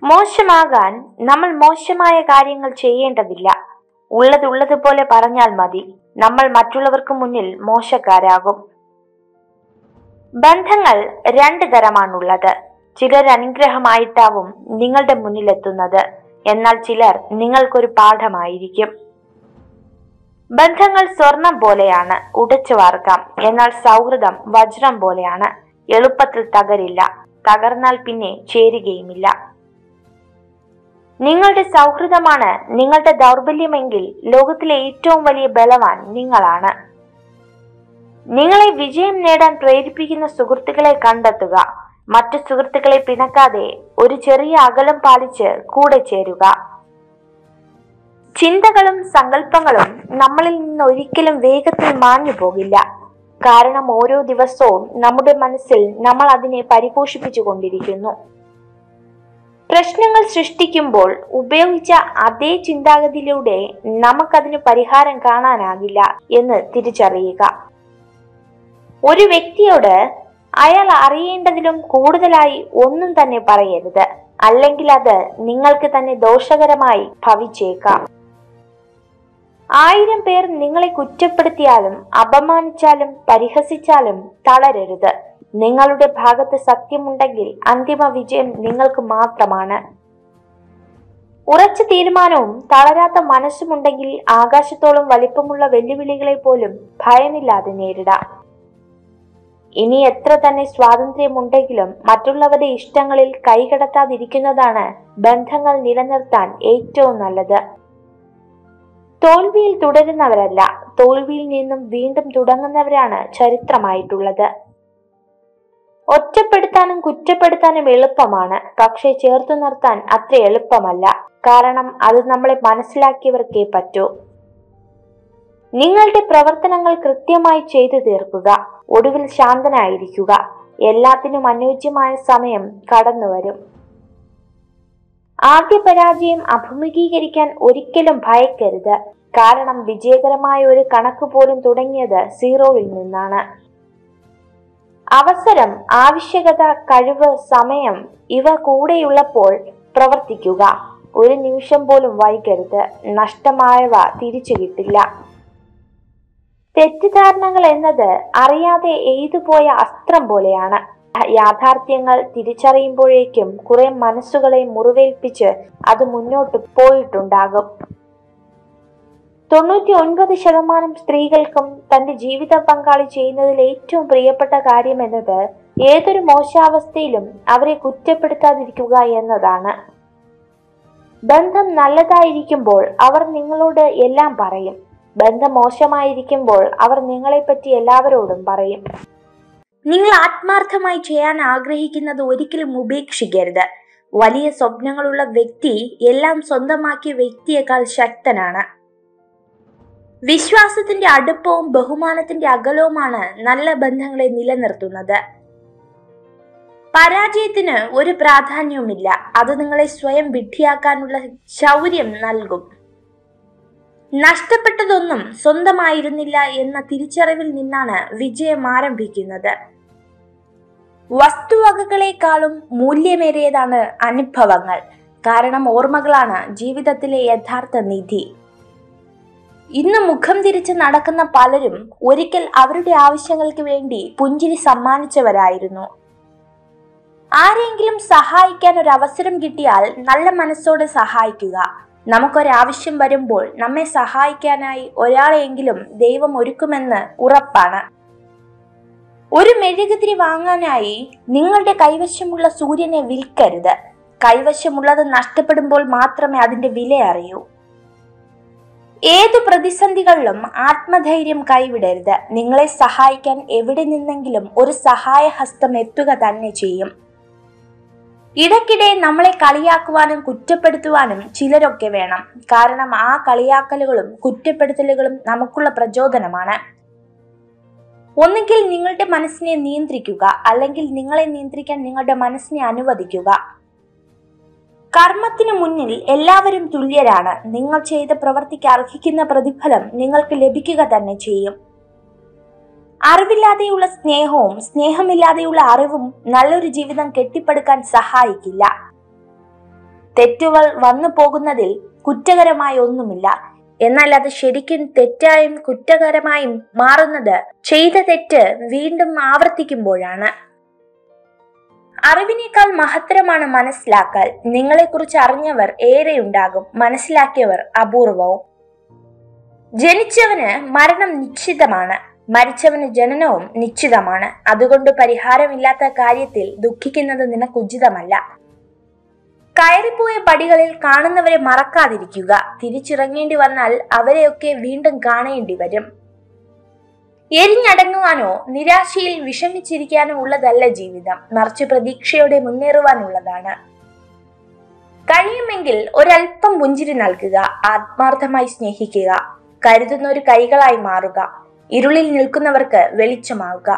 മോശമാകാൻ നമ്മൾ മോശമായ കാര്യങ്ങൾ ചെയ്യേണ്ടതില്ല. ഉള്ളതുള്ളതുപോലെ പറഞ്ഞാൽ മതി. നമ്മൾ മറ്റുള്ളവർക്ക് മുന്നിൽ മോശക്കാരാകും. ബന്ധങ്ങൾ രണ്ട് തരമാണുള്ളത്. ചിലർ അനുഗ്രഹമായിട്ടാവും നിങ്ങളുടെ മുന്നിലെത്തുന്നത്, എന്നാൽ ചിലർ നിങ്ങൾക്കൊരു പാഠമായിരിക്കും. ബന്ധങ്ങൾ സ്വർണം പോലെയാണ്, ഉടച്ചു വാർക്കാം. എന്നാൽ സൗഹൃദം വജ്രം പോലെയാണ്, എളുപ്പത്തിൽ തകരില്ല. തകർന്നാൽ പിന്നെ ചേരുകയുമില്ല. നിങ്ങളുടെ സൗഹൃദമാണ് നിങ്ങളുടെ ദൗർബല്യമെങ്കിൽ ലോകത്തിലെ ഏറ്റവും വലിയ ബലവാൻ നിങ്ങളാണ്. നിങ്ങളെ വിജയം നേടാൻ പ്രേരിപ്പിക്കുന്ന സുഹൃത്തുക്കളെ കണ്ടെത്തുക. മറ്റു സുഹൃത്തുക്കളെ പിണക്കാതെ ഒരു ചെറിയ അകലം പാലിച്ച് കൂടെ ചേരുക. ചിന്തകളും സങ്കല്പങ്ങളും നമ്മളിൽ നിന്ന് ഒരിക്കലും വേഗത്തിൽ മാഞ്ഞു പോകില്ല. കാരണം ഓരോ ദിവസവും നമ്മുടെ മനസ്സിൽ നമ്മൾ അതിനെ പരിപോഷിപ്പിച്ചു കൊണ്ടിരിക്കുന്നു. പ്രശ്നങ്ങൾ സൃഷ്ടിക്കുമ്പോൾ ഉപയോഗിച്ച അതേ ചിന്താഗതിയിലൂടെ നമുക്കതിന് പരിഹാരം കാണാനാകില്ല എന്ന് തിരിച്ചറിയുക. ഒരു വ്യക്തിയോട് അയാൾ അറിയേണ്ടതിലും കൂടുതലായി ഒന്നും തന്നെ പറയരുത്, അല്ലെങ്കിൽ അത് നിങ്ങൾക്ക് തന്നെ ദോഷകരമായി ഭവിച്ചേക്കാം. 1000 പേർ നിങ്ങളെ കുറ്റപ്പെടുത്തിയാലും അപമാനിച്ചാലും പരിഹസിച്ചാലും തളരരുത്. നിങ്ങളുടെ ഭാഗത്ത് സത്യമുണ്ടെങ്കിൽ അന്തിമ വിജയം നിങ്ങൾക്ക് മാത്രമാണ്. ഉറച്ച തീരുമാനവും തളരാത്ത മനസ്സുമുണ്ടെങ്കിൽ ആകാശത്തോളം വലിപ്പമുള്ള വെല്ലുവിളികളെ പോലും ഭയമില്ലാതെ നേരിടാം. ഇനി എത്ര തന്നെ സ്വാതന്ത്ര്യമുണ്ടെങ്കിലും മറ്റുള്ളവരുടെ ഇഷ്ടങ്ങളിൽ കൈകടത്താതിരിക്കുന്നതാണ് ബന്ധങ്ങൾ നിലനിർത്താൻ ഏറ്റവും നല്ലത്. തോൽവിയിൽ തുടരുന്നവരല്ല, തോൽവിയിൽ നിന്നും വീണ്ടും തുടങ്ങുന്നവരാണ് ചരിത്രമായിട്ടുള്ളത്. ഒറ്റപ്പെടുത്താനും കുറ്റപ്പെടുത്താനും എളുപ്പമാണ്, പക്ഷെ ചേർത്തു നിർത്താൻ അത്ര എളുപ്പമല്ല. കാരണം അത് നമ്മളെ മനസ്സിലാക്കിയവർക്കേ പറ്റൂ. നിങ്ങളുടെ പ്രവർത്തനങ്ങൾ കൃത്യമായി ചെയ്തു തീർക്കുക. ഒടുവിൽ ശാന്തനായിരിക്കുക. എല്ലാത്തിനും അനുയോജ്യമായ സമയം കടന്നു വരും. ആദ്യ പരാജയം അഭിമുഖീകരിക്കാൻ ഒരിക്കലും ഭയക്കരുത്. കാരണം വിജയകരമായ ഒരു കണക്ക് പോലും തുടങ്ങിയത് 0-ൽ നിന്നാണ്. അവസരം, ആവശ്യകത, കഴിവ്, സമയം ഇവ കൂടെയുള്ളപ്പോൾ പ്രവർത്തിക്കുക. ഒരു നിമിഷം പോലും വൈകരുത്. നഷ്ടമായവ തിരിച്ചു കിട്ടില്ല. തെറ്റിദ്ധാരണകൾ എന്നത് അറിയാതെ എയ്തുപോയ അസ്ത്രം പോലെയാണ്. യാഥാർത്ഥ്യങ്ങൾ തിരിച്ചറിയുമ്പോഴേക്കും കുറെ മനസ്സുകളെ മുറിവേൽപ്പിച്ച് അത് മുന്നോട്ട് പോയിട്ടുണ്ടാകും. 99% സ്ത്രീകൾക്കും തന്റെ ജീവിത പങ്കാളി ചെയ്യുന്നതിൽ ഏറ്റവും പ്രിയപ്പെട്ട കാര്യം എന്നത് ഏതൊരു മോശാവസ്ഥയിലും അവരെ കുറ്റപ്പെടുത്താതിരിക്കുക എന്നതാണ്. ബന്ധം നല്ലതായിരിക്കുമ്പോൾ അവർ നിങ്ങളോട് എല്ലാം പറയും. ബന്ധം മോശമായിരിക്കുമ്പോൾ അവർ നിങ്ങളെപ്പറ്റി എല്ലാവരോടും പറയും. നിങ്ങൾ ആത്മാർത്ഥമായി ചെയ്യാൻ ആഗ്രഹിക്കുന്നത് ഒരിക്കലും ഉപേക്ഷിക്കരുത്. വലിയ സ്വപ്നങ്ങളുള്ള വ്യക്തി എല്ലാം സ്വന്തമാക്കിയ വ്യക്തിയേക്കാൾ ശക്തനാണ്. വിശ്വാസത്തിന്റെ അടുപ്പവും ബഹുമാനത്തിന്റെ അകലവുമാണ് നല്ല ബന്ധങ്ങളെ നിലനിർത്തുന്നത്. പരാജയത്തിന് ഒരു പ്രാധാന്യവുമില്ല. അത് നിങ്ങളെ സ്വയം വിഡ്ഢിയാക്കാനുള്ള ശൗര്യം നൽകും. നഷ്ടപ്പെട്ടതൊന്നും സ്വന്തമായിരുന്നില്ല എന്ന തിരിച്ചറിവിൽ നിന്നാണ് വിജയം ആരംഭിക്കുന്നത്. വസ്തുവകകളെക്കാളും മൂല്യമേറിയതാണ് അനുഭവങ്ങൾ. കാരണം ഓർമ്മകളാണ് ജീവിതത്തിലെ യഥാർത്ഥ നിധി. ഇന്ന് മുഖം തിരിച്ച് നടക്കുന്ന പലരും ഒരിക്കൽ അവരുടെ ആവശ്യങ്ങൾക്ക് വേണ്ടി പുഞ്ചിരി സമ്മാനിച്ചവരായിരുന്നു. ആരെങ്കിലും സഹായിക്കാൻ ഒരു അവസരം കിട്ടിയാൽ നല്ല മനസ്സോടെ സഹായിക്കുക. നമുക്കൊരാവശ്യം വരുമ്പോൾ നമ്മെ സഹായിക്കാനായി ഒരാളെയെങ്കിലും ദൈവം ഒരുക്കുമെന്ന് ഉറപ്പാണ്. ഒരു മെഴുകുതിരി വാങ്ങാനായി നിങ്ങളുടെ കൈവശമുള്ള സൂര്യനെ വിൽക്കരുത്. കൈവശമുള്ളത് നഷ്ടപ്പെടുമ്പോൾ മാത്രമേ അതിന്റെ വില അറിയൂ. ഏതു പ്രതിസന്ധികളിലും ആത്മധൈര്യം കൈവിടരുത്. നിങ്ങളെ സഹായിക്കാൻ എവിടെ നിന്നെങ്കിലും ഒരു സഹായഹസ്തം എത്തുക തന്നെ ചെയ്യും. ഇടയ്ക്കിടെ നമ്മളെ കളിയാക്കുവാനും കുറ്റപ്പെടുത്തുവാനും ചിലരൊക്കെ വേണം. കാരണം ആ കളിയാക്കലുകളും കുറ്റപ്പെടുത്തലുകളും നമുക്കുള്ള പ്രചോദനമാണ്. ഒന്നുകിൽ നിങ്ങളുടെ മനസ്സിനെ നിയന്ത്രിക്കുക, അല്ലെങ്കിൽ നിങ്ങളെ നിയന്ത്രിക്കാൻ നിങ്ങളുടെ മനസ്സിനെ അനുവദിക്കുക. കർമ്മത്തിന് മുന്നിൽ എല്ലാവരും തുല്യരാണ്. നിങ്ങൾ ചെയ്ത പ്രവൃത്തിക്ക് അർഹിക്കുന്ന പ്രതിഫലം നിങ്ങൾക്ക് ലഭിക്കുക തന്നെ ചെയ്യും. അറിവില്ലാതെയുള്ള സ്നേഹവും സ്നേഹമില്ലാതെയുള്ള അറിവും നല്ലൊരു ജീവിതം കെട്ടിപ്പടുക്കാൻ സഹായിക്കില്ല. തെറ്റുകൾ വന്നു പോകുന്നതിൽ കുറ്റകരമായ ഒന്നുമില്ല. എന്നാൽ അത് ശരിക്കും തെറ്റായും കുറ്റകരമായും മാറുന്നത് ചെയ്ത തെറ്റ് വീണ്ടും ആവർത്തിക്കുമ്പോഴാണ്. അറിവിനേക്കാൾ മഹത്തരമാണ് മനസ്സിലാക്കൽ. നിങ്ങളെക്കുറിച്ച് അറിഞ്ഞവർ ഏറെയുണ്ടാകും, മനസ്സിലാക്കിയവർ അപൂർവവും. ജനിച്ചവന് മരണം നിശ്ചിതമാണ്, മരിച്ചവന് ജനനവും നിശ്ചിതമാണ്. അതുകൊണ്ട് പരിഹാരമില്ലാത്ത കാര്യത്തിൽ ദുഃഖിക്കുന്നത് നിനക്കുചിതമല്ല. കയറിപ്പോയ പടികളിൽ കാണുന്നവരെ മറക്കാതിരിക്കുക. തിരിച്ചിറങ്ങേണ്ടി വന്നാൽ അവരെയൊക്കെ വീണ്ടും കാണേണ്ടി വരും. എരിഞ്ഞടങ്ങുവാനോ നിരാശയിൽ വിഷമിച്ചിരിക്കാനോ ഉള്ളതല്ല ജീവിതം, മറിച്ച് പ്രതീക്ഷയോടെ മുന്നേറുവാനുള്ളതാണ്. കഴിയുമെങ്കിൽ ഒരൽപ്പം പുഞ്ചിരി നൽകുക, ആത്മാർത്ഥമായി സ്നേഹിക്കുക, കരുതുന്ന ഒരു കൈകളായി മാറുക, ഇരുളിൽ നിൽക്കുന്നവർക്ക് വെളിച്ചമാവുക.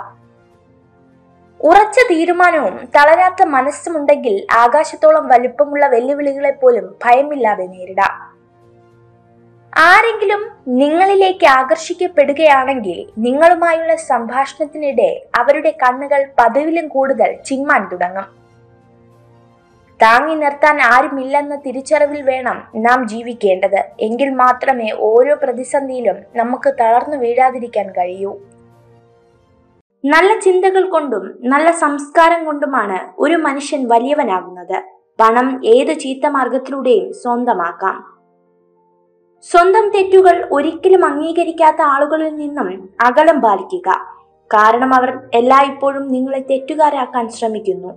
ഉറച്ച തീരുമാനവും തളരാത്ത മനസ്സുമുണ്ടെങ്കിൽ ആകാശത്തോളം വലുപ്പമുള്ള വെല്ലുവിളികളെ പോലും ഭയമില്ലാതെ നേരിടാം. ആരെങ്കിലും നിങ്ങളിലേക്ക് ആകർഷിക്കപ്പെടുകയാണെങ്കിൽ നിങ്ങളുമായുള്ള സംഭാഷണത്തിനിടെ അവരുടെ കണ്ണുകൾ പതിവിലും കൂടുതൽ ചിമ്മാൻ തുടങ്ങും. താങ്ങി നിർത്താൻ ആരുമില്ലെന്ന തിരിച്ചറിവിൽ വേണം നാം ജീവിക്കേണ്ടത്. എങ്കിൽ മാത്രമേ ഓരോ പ്രതിസന്ധിയിലും നമുക്ക് തളർന്നു വീഴാതിരിക്കാൻ കഴിയൂ. നല്ല ചിന്തകൾ കൊണ്ടും നല്ല സംസ്കാരം കൊണ്ടുമാണ് ഒരു മനുഷ്യൻ വലിയവനാകുന്നത്. പണം ഏത് ചീത്ത മാർഗത്തിലൂടെയും സ്വന്തമാക്കാം. സ്വന്തം തെറ്റുകൾ ഒരിക്കലും അംഗീകരിക്കാത്ത ആളുകളിൽ നിന്നും അകലം പാലിക്കുക. കാരണം അവർ എല്ലായ്പ്പോഴും നിങ്ങളെ തെറ്റുകാരാക്കാൻ ശ്രമിക്കുന്നു.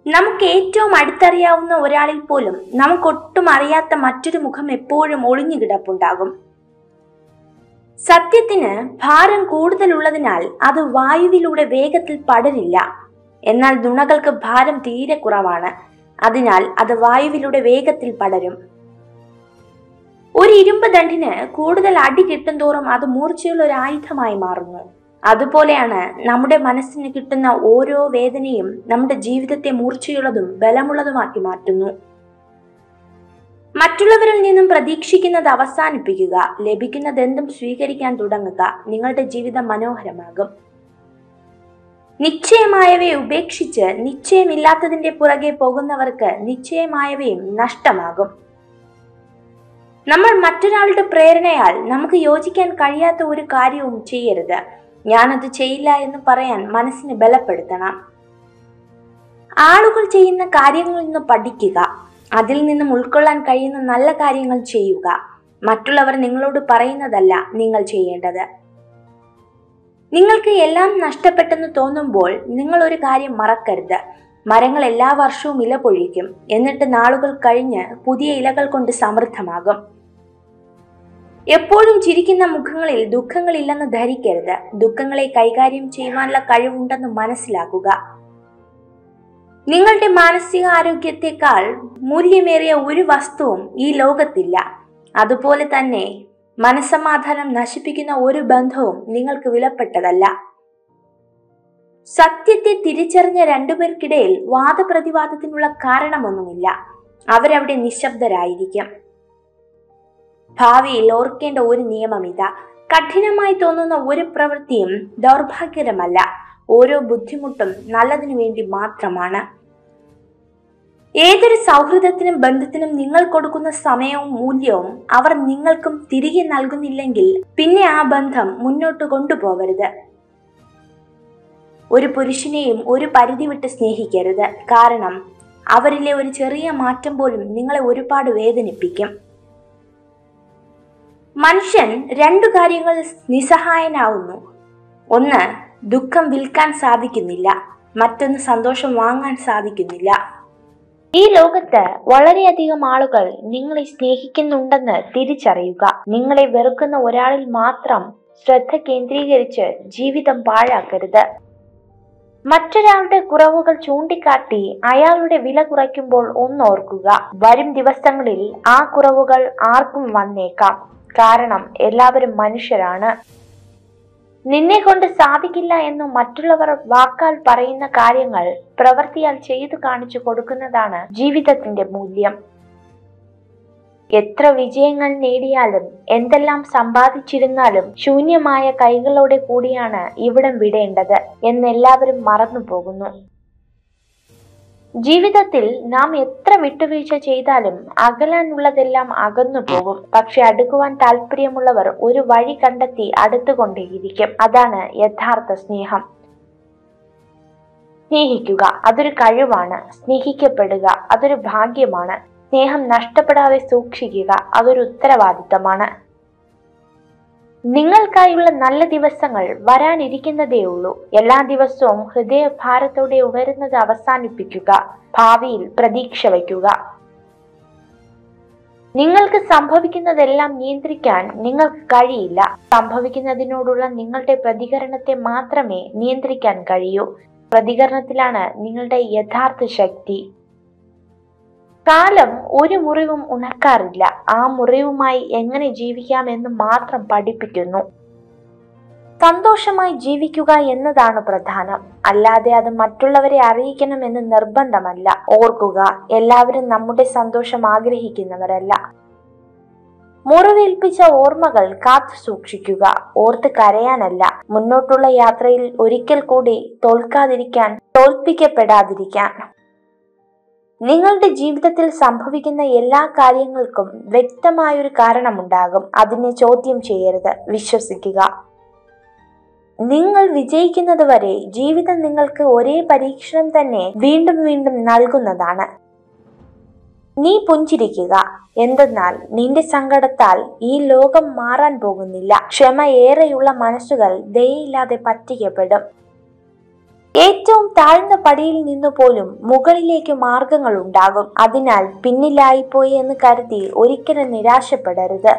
നമുക്ക് ഏറ്റവും അടുത്തറിയാവുന്ന ഒരാളിൽ പോലും നമുക്കൊട്ടും അറിയാത്ത മറ്റൊരു മുഖം എപ്പോഴും ഒളിഞ്ഞു കിടപ്പുണ്ടാകും. സത്യത്തിന് ഭാരം കൂടുതലുള്ളതിനാൽ അത് വായുവിലൂടെ വേഗത്തിൽ പടരില്ല. എന്നാൽ നുണകൾക്ക് ഭാരം തീരെ കുറവാണ്, അതിനാൽ അത് വായുവിലൂടെ വേഗത്തിൽ പടരും. ഒരു ഇരുമ്പ് ദണ്ഡിന് കൂടുതൽ അടി കിട്ടുന്തോറും അത് മൂർച്ചയുള്ള ഒരു ആയുധമായി മാറുന്നു. അതുപോലെയാണ് നമ്മുടെ മനസ്സിന് കിട്ടുന്ന ഓരോ വേദനയും നമ്മുടെ ജീവിതത്തെ മൂർച്ചയുള്ളതും ബലമുള്ളതുമാക്കി മാറ്റുന്നു. മറ്റുള്ളവരിൽ നിന്നും പ്രതീക്ഷിക്കുന്നത് അവസാനിപ്പിക്കുക. ലഭിക്കുന്നതെന്തും സ്വീകരിക്കാൻ തുടങ്ങുക. നിങ്ങളുടെ ജീവിതം മനോഹരമാകും. നിശ്ചയമായവയെ ഉപേക്ഷിച്ച് നിശ്ചയമില്ലാത്തതിന്റെ പുറകെ പോകുന്നവർക്ക് നിശ്ചയമായവയും നഷ്ടമാകും. നമ്മൾ മറ്റൊരാളുടെ പ്രേരണയാൽ നമുക്ക് യോജിക്കാൻ കഴിയാത്ത ഒരു കാര്യവും ചെയ്യരുത്. ഞാനത് ചെയ്യില്ല എന്ന് പറയാൻ മനസ്സിനെ ബലപ്പെടുത്തണം. ആളുകൾ ചെയ്യുന്ന കാര്യങ്ങളിൽ നിന്ന് പഠിക്കുക. അതിൽ നിന്നും ഉൾക്കൊള്ളാൻ കഴിയുന്ന നല്ല കാര്യങ്ങൾ ചെയ്യുക. മറ്റുള്ളവർ നിങ്ങളോട് പറയുന്നതല്ല നിങ്ങൾ ചെയ്യേണ്ടത്. നിങ്ങൾക്ക് എല്ലാം നഷ്ടപ്പെട്ടെന്ന് തോന്നുമ്പോൾ നിങ്ങൾ ഒരു കാര്യം മറക്കരുത്. മരങ്ങൾ എല്ലാ വർഷവും ഇല പൊഴിക്കും, എന്നിട്ട് നാളുകൾ കഴിഞ്ഞ് പുതിയ ഇലകൾ കൊണ്ട് സമൃദ്ധമാകും. എപ്പോഴും ചിരിക്കുന്ന മുഖങ്ങളിൽ ദുഃഖങ്ങളില്ലെന്ന് ധരിക്കരുത്. ദുഃഖങ്ങളെ കൈകാര്യം ചെയ്യുവാനുള്ള കഴിവുണ്ടെന്ന് മനസ്സിലാക്കുക. നിങ്ങളുടെ മാനസിക ആരോഗ്യത്തെക്കാൾ മൂല്യമേറിയ ഒരു വസ്തുവും ഈ ലോകത്തില്ല. അതുപോലെ തന്നെ മനസ്സമാധാനം നശിപ്പിക്കുന്ന ഒരു ബന്ധവും നിങ്ങൾക്ക് വിലപ്പെട്ടതല്ല. സത്യത്തെ തിരിച്ചറിഞ്ഞ രണ്ടുപേർക്കിടയിൽ വാദപ്രതിവാദത്തിനുള്ള കാരണമൊന്നുമില്ല. അവരവിടെ നിശബ്ദരായിരിക്കും. ഭാവിയിൽ ഓർക്കേണ്ട ഒരു നിയമം ഇതാ: കഠിനമായി തോന്നുന്ന ഒരു പ്രവൃത്തിയും ദൗർഭാഗ്യകരമല്ല. ഓരോ ബുദ്ധിമുട്ടും നല്ലതിനു വേണ്ടി മാത്രമാണ്. ഏതൊരു സൗഹൃദത്തിനും ബന്ധത്തിനും നിങ്ങൾ കൊടുക്കുന്ന സമയവും മൂല്യവും അവർ നിങ്ങൾക്കും തിരികെ നൽകുന്നില്ലെങ്കിൽ പിന്നെ ആ ബന്ധം മുന്നോട്ട് കൊണ്ടുപോകരുത്. ഒരു പുരുഷനെയും ഒരു പരിധി വിട്ട് സ്നേഹിക്കരുത്. കാരണം അവരിലെ ഒരു ചെറിയ മാറ്റം പോലും നിങ്ങളെ ഒരുപാട് വേദനിപ്പിക്കും. മനുഷ്യൻ രണ്ടു കാര്യങ്ങൾ നിസ്സഹായനാവുന്നു. ഒന്ന്, ദുഃഖം വിൽക്കാൻ സാധിക്കുന്നില്ല. മറ്റൊന്ന്, സന്തോഷം വാങ്ങാൻ സാധിക്കുന്നില്ല. ഈ ലോകത്ത് വളരെയധികം ആളുകൾ നിങ്ങളെ സ്നേഹിക്കുന്നുണ്ടെന്ന് തിരിച്ചറിയുക. നിങ്ങളെ വെറുക്കുന്ന ഒരാളിൽ മാത്രം ശ്രദ്ധ കേന്ദ്രീകരിച്ച് ജീവിതം പാഴാക്കരുത്. മറ്റൊരാളുടെ കുറവുകൾ ചൂണ്ടിക്കാട്ടി അയാളുടെ വില കുറയ്ക്കുമ്പോൾ ഒന്നോർക്കുക: വരും ദിവസങ്ങളിൽ ആ കുറവുകൾ ആർക്കും വന്നേക്കാം. കാരണം എല്ലാവരും മനുഷ്യരാണ്. നിന്നെ കൊണ്ട് സാധിക്കില്ല എന്ന് മറ്റുള്ളവർ വാക്കാൽ പറയുന്ന കാര്യങ്ങൾ പ്രവൃത്തിയാൽ ചെയ്തു കാണിച്ചു കൊടുക്കുന്നതാണ് ജീവിതത്തിന്റെ മൂല്യം. എത്ര വിജയങ്ങൾ നേടിയാലും എന്തെല്ലാം സമ്പാദിച്ചിരുന്നാലും ശൂന്യമായ കൈകളോടെ കൂടിയാണ് ഇവിടം വിടേണ്ടത് എന്നെല്ലാവരും മറന്നു പോകുന്നു. ജീവിതത്തിൽ നാം എത്ര വിട്ടുവീഴ്ച ചെയ്താലും അകലാനുള്ളതെല്ലാം അകന്നു പോകും. പക്ഷെ അടുക്കുവാൻ താല്പര്യമുള്ളവർ ഒരു വഴി കണ്ടെത്തി അടുത്തുകൊണ്ടേയിരിക്കും. അതാണ് യഥാർത്ഥ സ്നേഹം. സ്നേഹിക്കുക അതൊരു കഴിവാണ്. സ്നേഹിക്കപ്പെടുക അതൊരു ഭാഗ്യമാണ്. സ്നേഹം നഷ്ടപ്പെടാതെ സൂക്ഷിക്കുക അതൊരു ഉത്തരവാദിത്തമാണ്. നിങ്ങൾക്കായുള്ള നല്ല ദിവസങ്ങൾ വരാനിരിക്കുന്നതേ ഉള്ളൂ. എല്ലാ ദിവസവും ഹൃദയഭാരത്തോടെ ഉയരുന്നത് അവസാനിപ്പിക്കുക. ഭാവിയിൽ പ്രതീക്ഷ വയ്ക്കുക. നിങ്ങൾക്ക് സംഭവിക്കുന്നതെല്ലാം നിയന്ത്രിക്കാൻ നിങ്ങൾക്ക് കഴിയില്ല. സംഭവിക്കുന്നതിനോടുള്ള നിങ്ങളുടെ പ്രതികരണത്തെ മാത്രമേ നിയന്ത്രിക്കാൻ കഴിയൂ. പ്രതികരണത്തിലാണ് നിങ്ങളുടെ യഥാർത്ഥ ശക്തി. കാലം ഒരു മുറിവും ഉണക്കാറില്ല. ആ മുറിവുമായി എങ്ങനെ ജീവിക്കാമെന്ന് മാത്രം പഠിപ്പിക്കുന്നു. സന്തോഷമായി ജീവിക്കുക എന്നതാണ് പ്രധാനം. അല്ലാതെ അത് മറ്റുള്ളവരെ അറിയിക്കണമെന്ന് നിർബന്ധമല്ല. ഓർക്കുക, എല്ലാവരും നമ്മുടെ സന്തോഷം ആഗ്രഹിക്കുന്നവരല്ല. മുറിവേൽപ്പിച്ച ഓർമ്മകൾ കാത്തു സൂക്ഷിക്കുക. ഓർത്ത് കരയാനല്ല. മുന്നോട്ടുള്ള യാത്രയിൽ ഒരിക്കൽ കൂടി തോൽപ്പിക്കപ്പെടാതിരിക്കാൻ. നിങ്ങളുടെ ജീവിതത്തിൽ സംഭവിക്കുന്ന എല്ലാ കാര്യങ്ങൾക്കും വ്യക്തമായൊരു കാരണമുണ്ടാകും. അതിനെ ചോദ്യം ചെയ്യരുത്, വിശ്വസിക്കുക. നിങ്ങൾ വിജയിക്കുന്നത് വരെ ജീവിതം നിങ്ങൾക്ക് ഒരേ പരീക്ഷണം തന്നെ വീണ്ടും വീണ്ടും നൽകുന്നതാണ്. നീ പുഞ്ചിരിക്കുക. എന്തെന്നാൽ നിന്റെ സങ്കടത്താൽ ഈ ലോകം മാറാൻ പോകുന്നില്ല. ക്ഷമയേറെയുള്ള മനസ്സുകൾ ദയയില്ലാതെ പറ്റിക്കപ്പെടും. ഏറ്റവും താഴ്ന്ന പടിയിൽ നിന്നു പോലും മുകളിലേക്ക് മാർഗങ്ങൾ ഉണ്ടാകും. അതിനാൽ പിന്നിലായിപ്പോയി എന്ന് കരുതി ഒരിക്കലും നിരാശപ്പെടരുത്.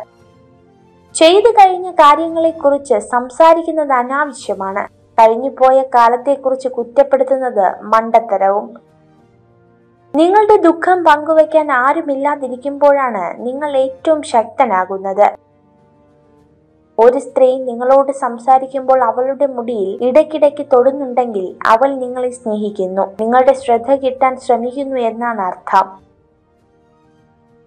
ചെയ്തു കഴിഞ്ഞ കാര്യങ്ങളെക്കുറിച്ച് സംസാരിക്കുന്നത് അനാവശ്യമാണ്. കഴിഞ്ഞുപോയ കാലത്തെക്കുറിച്ച് കുറ്റപ്പെടുത്തുന്നത് മണ്ടത്തരവും. നിങ്ങളുടെ ദുഃഖം പങ്കുവയ്ക്കാൻ ആരുമില്ലാതിരിക്കുമ്പോഴാണ് നിങ്ങൾ ഏറ്റവും ശക്തനാകുന്നത്. ഒരു സ്ത്രീ നിങ്ങളോട് സംസാരിക്കുമ്പോൾ അവളുടെ മുടിയിൽ ഇടയ്ക്കിടയ്ക്ക് തൊടുന്നുണ്ടെങ്കിൽ അവൾ നിങ്ങളെ സ്നേഹിക്കുന്നു, നിങ്ങളുടെ ശ്രദ്ധ കിട്ടാൻ ശ്രമിക്കുന്നു എന്നാണ് അർത്ഥം.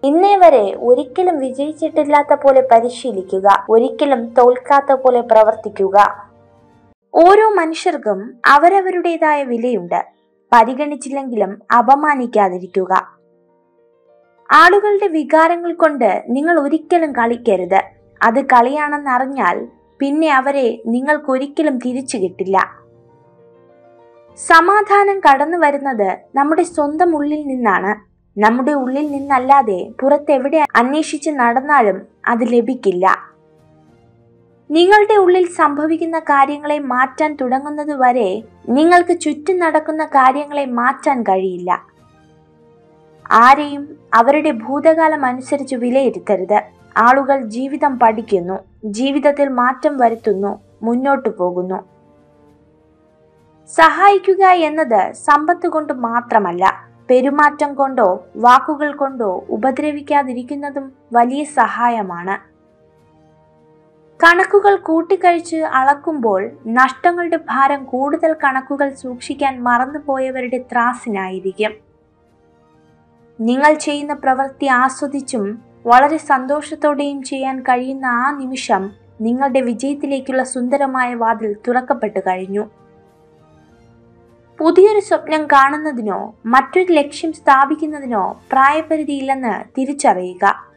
ഇന്നേ വരെ ഒരിക്കലും വിജയിച്ചിട്ടില്ലാത്ത പോലെ പരിശീലിക്കുക. ഒരിക്കലും തോൽക്കാത്ത പോലെ പ്രവർത്തിക്കുക. ഓരോ മനുഷ്യർക്കും അവരവരുടേതായ വിലയുണ്ട്. പരിഗണിച്ചില്ലെങ്കിലും അപമാനിക്കാതിരിക്കുക. ആളുകളുടെ വികാരങ്ങൾ കൊണ്ട് നിങ്ങൾ ഒരിക്കലും കളിക്കരുത്. അത് കളിയാണെന്നറിഞ്ഞാൽ പിന്നെ അവരെ നിങ്ങൾക്കൊരിക്കലും തിരിച്ചു കിട്ടില്ല. സമാധാനം കടന്നു വരുന്നത് നമ്മുടെ സ്വന്തം ഉള്ളിൽ നിന്നാണ്. നമ്മുടെ ഉള്ളിൽ നിന്നല്ലാതെ പുറത്തെവിടെ അന്വേഷിച്ച് നടന്നാലും അത് ലഭിക്കില്ല. നിങ്ങളുടെ ഉള്ളിൽ സംഭവിക്കുന്ന കാര്യങ്ങളെ മാറ്റാൻ തുടങ്ങുന്നത് വരെ നിങ്ങൾക്ക് ചുറ്റും നടക്കുന്ന കാര്യങ്ങളെ മാറ്റാൻ കഴിയില്ല. ആരെയും അവരുടെ ഭൂതകാലം അനുസരിച്ച് വിലയിരുത്തരുത്. ആളുകൾ ജീവിതം പഠിക്കുന്നു, ജീവിതത്തിൽ മാറ്റം വരുത്തുന്നു, മുന്നോട്ടു പോകുന്നു. സഹായിക്കുക എന്നത് സമ്പത്ത് കൊണ്ട് മാത്രമല്ല, പെരുമാറ്റം കൊണ്ടോ വാക്കുകൾ കൊണ്ടോ ഉപദ്രവിക്കാതിരിക്കുന്നതും വലിയ സഹായമാണ്. കണക്കുകൾ കൂട്ടിക്കഴിച്ച് അളക്കുമ്പോൾ നഷ്ടങ്ങളുടെ ഭാരം കൂടുതൽ കണക്കുകൾ സൂക്ഷിക്കാൻ മറന്നുപോയവരുടെ ത്രാസിനായിരിക്കും. നിങ്ങൾ ചെയ്യുന്ന പ്രവൃത്തി ആസ്വദിച്ചും വളരെ സന്തോഷത്തോടെയും ചെയ്യാൻ കഴിയുന്ന ആ നിമിഷം നിങ്ങളുടെ വിജയത്തിലേക്കുള്ള സുന്ദരമായ വാതിൽ തുറക്കപ്പെട്ടു കഴിഞ്ഞു. പുതിയൊരു സ്വപ്നം കാണുന്നതിനോ മറ്റൊരു ലക്ഷ്യം സ്ഥാപിക്കുന്നതിനോ പ്രായപരിധിയില്ലെന്ന് തിരിച്ചറിയുക.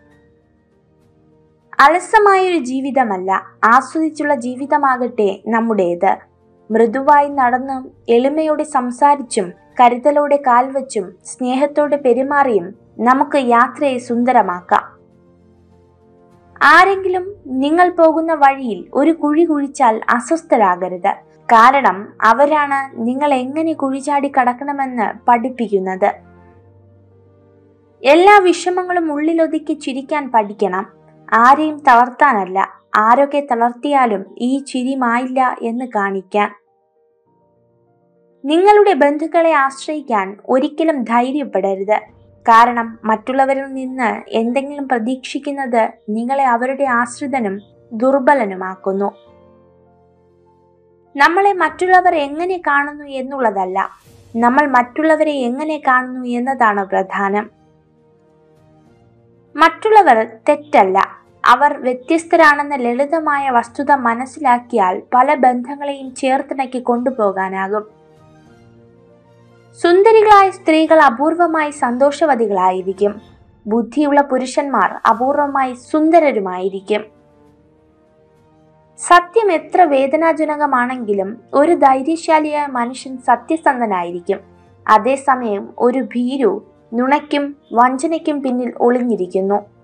അലസമായൊരു ജീവിതമല്ല, ആസ്വദിച്ചുള്ള ജീവിതമാകട്ടെ നമ്മുടേത്. മൃദുവായി നടന്നും എളിമയോടെ സംസാരിച്ചും കരുതലോടെ കാൽവച്ചും സ്നേഹത്തോടെ പെരുമാറിയും നമുക്ക് യാത്രയെ സുന്ദരമാക്കാം. ആരെങ്കിലും നിങ്ങൾ പോകുന്ന വഴിയിൽ ഒരു കുഴി കുഴിച്ചാൽ അസ്വസ്ഥരാകരുത്. കാരണം അവരാണ് നിങ്ങൾ എങ്ങനെ കുഴിചാടി കടക്കണമെന്ന് പഠിപ്പിക്കുന്നത്. എല്ലാ വിഷമങ്ങളും ഉള്ളിലൊതുക്കി ചിരിക്കാൻ പഠിക്കണം. ആരെയും തളർത്താനല്ല, ആരൊക്കെ തളർത്തിയാലും ഈ ചിരി മായില്ല എന്ന് കാണിക്കാൻ. നിങ്ങളുടെ ബന്ധുക്കളെ ആശ്രയിക്കാൻ ഒരിക്കലും ധൈര്യപ്പെടരുത്. കാരണം മറ്റുള്ളവരിൽ നിന്ന് എന്തെങ്കിലും പ്രതീക്ഷിക്കുന്നത് നിങ്ങളെ അവരുടെ ആശ്രിതനും ദുർബലനുമാക്കുന്നു. നമ്മളെ മറ്റുള്ളവർ എങ്ങനെ കാണുന്നു എന്നുള്ളതല്ല, നമ്മൾ മറ്റുള്ളവരെ എങ്ങനെ കാണുന്നു എന്നതാണ് പ്രധാനം. മറ്റുള്ളവർ തെറ്റല്ല, അവർ വ്യത്യസ്തരാണെന്ന ലളിതമായ വസ്തുത മനസ്സിലാക്കിയാൽ പല ബന്ധങ്ങളെയും ചേർത്തിണക്കി കൊണ്ടുപോകാനാകും. സുന്ദരികളായ സ്ത്രീകൾ അപൂർവമായി സന്തോഷവതികളായിരിക്കും. ബുദ്ധിയുള്ള പുരുഷന്മാർ അപൂർവമായി സുന്ദരരുമായിരിക്കും. സത്യം എത്ര വേദനാജനകമാണെങ്കിലും ഒരു ധൈര്യശാലിയായ മനുഷ്യൻ സത്യസന്ധനായിരിക്കും. അതേസമയം ഒരു ഭീരു നുണയ്ക്കും വഞ്ചനയ്ക്കും പിന്നിൽ ഒളിഞ്ഞിരിക്കുന്നു.